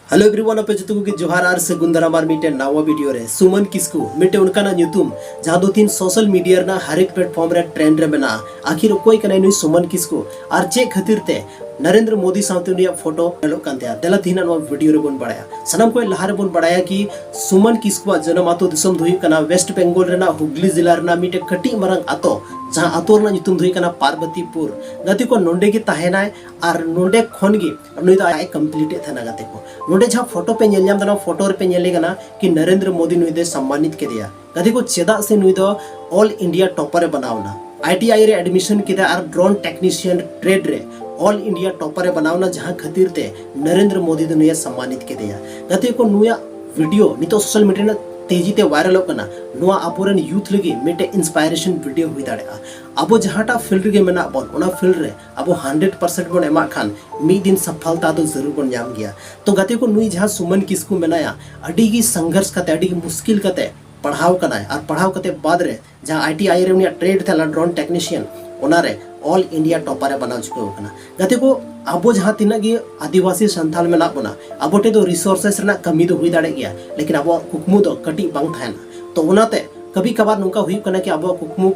Hello everyone अपे जो को जोहार आर से गुंदरामार मीटे नवा वीडियो रे सुमन किस्कू मीटे उनका ना न्यूतुम जहां दो तीन सोशल मीडिया ना हर एक प्लेटफॉर्म रे ट्रेंड रे बना आखिर कोई कने नुई सुमन किस्कू आर चे खातिर ते Narendra Modi south India photo हेलो कांतिया देला तीन नो वीडियो रे बन बड़ाया सनम कोई लहार बन बड़ाया कि सुमन किस्कू जन्म आतो दिसम धुई कना वेस्ट बंगाल रे ना हुगली जिला रे ना मीटे कटी मरंग आतो जहां आतो रे ना न्यूतुम धुई कना पार्वतीपुर गति को नोंडे की ताहेनाय आर नोंडे खन गी नुई दा आय कंप्लीट थाना गते को नोंडे जहां फोटो पे नेल जाम फोटो रे पे नेले गना कि नरेंद्र मोदी नुई दे सम्मानित के दिया गति को चेदा से नुई दो ऑल इंडिया टॉपर बनावना आईटीआई रे एडमिशन किदा आर ड्रोन टेक्नीशियन ट्रेड रे ऑल इंडिया टॉपर रे बनावना जहां खातिर ते नरेंद्र मोदी दो नुया सम्मानित के दिया गति को नुया वीडियो नितो सोशल मीडिया ना तेजी ते वायरल होकना नुआ आपोरन यूथ लगी मेटे इंस्पायरेशन वीडियो हुई दाड़ेगा अब जहाटा फील्ड गे मेना बन ओना फील्ड रे अब 100% बन एमा खान मी दिन सफलता तो जरूर बन जाम गया तो गते को नुई जहां सुमन किस्कू मेनाया अडी की संघर्ष कते अडी की मुश्किल कते पढ़ाव कनाय और पढ़ाव कते बाद रे जहां आईटीआई रे उनिया ट्रेड थला ड्रोन टेक्नीशियन ओना रे ऑल इंडिया टॉपर बनाव चुके होकना गते को अब जहां तिना गे आदिवासी संथाल में ना बना अब टे तो रिसोर्सेस रे कमी तो हुई दाड़े गया लेकिन अब कुकमु तो कटी बांग थाना तो ओनाते कभी कभार नुका हुई कना कि अब कुकमु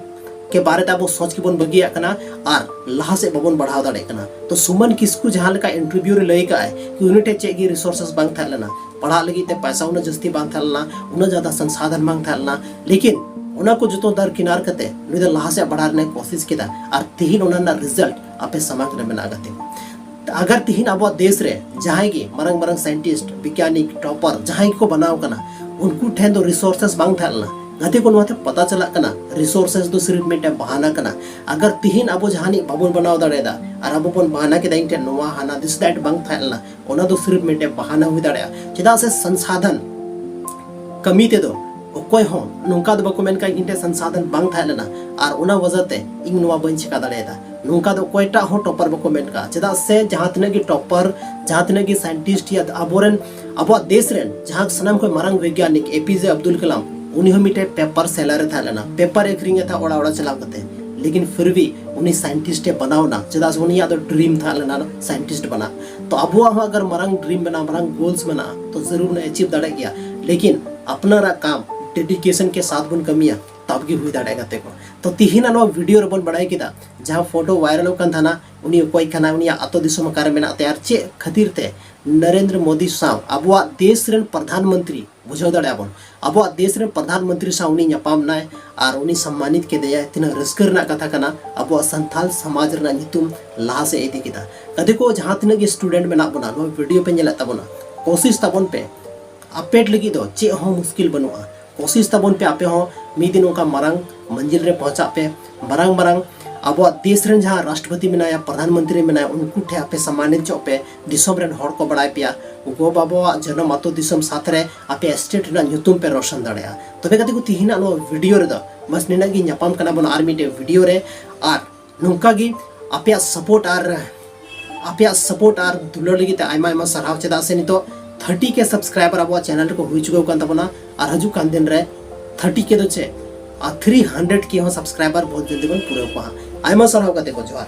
के बारे अब सोच के बन बगिया कना और लहा से बबन बढ़ाव दाड़े कना तो सुमन किस्कू जहां लका इंटरव्यू रे लई का कि उनिटे चे गे रिसोर्सेस बांग थालना पढ़ा लगी ते पैसा उन जस्ती बांग थालना उन ज्यादा संसाधन बांग थालना लेकिन उना को जो दर किनार कते नुई लहा से बढ़ाने कोशिश किदा और तिहिन उना रिजल्ट आपे समाज रे मेना गते अगर तिहिन अब देश रे जहां की मरंग मरंग साइंटिस्ट वैज्ञानिक टॉपर जहां को बनाव कना उनको ठेन दो रिसोर्सेस बांग थालना गते को नोते पता चला कना रिसोर्सेस दो सिर्फ मेटे बहाना कना अगर तिहिन अब जहानी बाबन बनाव दाड़ेदा और अब बन बहाना के दाइन नोवा हाना दिस दैट बांग थालना ओना दो सिर्फ मेटे बहाना हुई दाड़या चेदा से संसाधन कमी ते दो कोई हो नुका दो बको मेन का इनटे संसाधन बांग थालना और ओना वजहते इन नोवा बन चिका दाड़ेदा नुका दो कोईटा हो टॉपर बको मेन का चेदा से जहां तने की टॉपर जहां तने की साइंटिस्ट या अबोरन अब देश रेन जहां सनम कोई मरंग वैज्ञानिक एपीजे अब्दुल कलाम उनी मिटे पेपर सेलर थालना पेपर एकरिंग था ओड़ा ओड़ा चलाव कते लेकिन फिर भी उनी साइंटिस्ट बनावना चेदा से उनी तो ड्रीम थालना साइंटिस्ट बना तो अब अगर मरंग ड्रीम बना मरंग गोल्स बना तो जरूर ने अचीव दाड़े गया लेकिन अपना काम डेडिकेशन के साथ बन कमिया तब की हुई दाड़े गते को तो तिहिना नो वीडियो रे बन बड़ाई किदा जहां फोटो वायरल होकन थाना उनी कोई खाना उनी आतो दिसम कार मेना तैयार चे खातिर ते नरेंद्र मोदी साव अबवा देश रेन प्रधानमंत्री बुझो दाड़े बन अबवा देश रेन प्रधानमंत्री साव उनी न्यापाम नाय और उनी सम्मानित के दया तिना रस्कर ना कथा कना अबवा संथाल समाज रे नितुम लहा से इदी किदा कदे को जहां तिना के स्टूडेंट मेना बना नो वीडियो पे नेला तबना कोशिश तबन पे अपेट लगी दो चे हो मुश्किल बनुआ कोशिश तबन पे आपे हो मी दिन का मरंग मंजिल रे पहुंचा पे मरंग मरंग अब देश रेन जहां राष्ट्रपति मेनाया प्रधानमंत्री मेनाया उनको ठे आपे सम्मानित जो पे दिसम रेन हड़ को बढ़ाई पिया गो बाबा जन्म आतो दिसम साथ रे आपे स्टेट ना न्यूतुम पे रोशन दाड़या तबे कते को तिहिना नो वीडियो रे द बस निना गी न्यापाम कना बन आर्मी टे वीडियो रे और नुका गी आपे सपोर्ट आर दुलो लगी ते आयमा आयमा सरहाव चेदा से नितो 30 के सब्सक्राइबर अब चैनल को हुई चुके कान तबना और हजू कान दिन रे 30 के दो चे 300 के हो सब्सक्राइबर बहुत जल्दी बन पूरे को आयमा सरहाव कते को जोहार।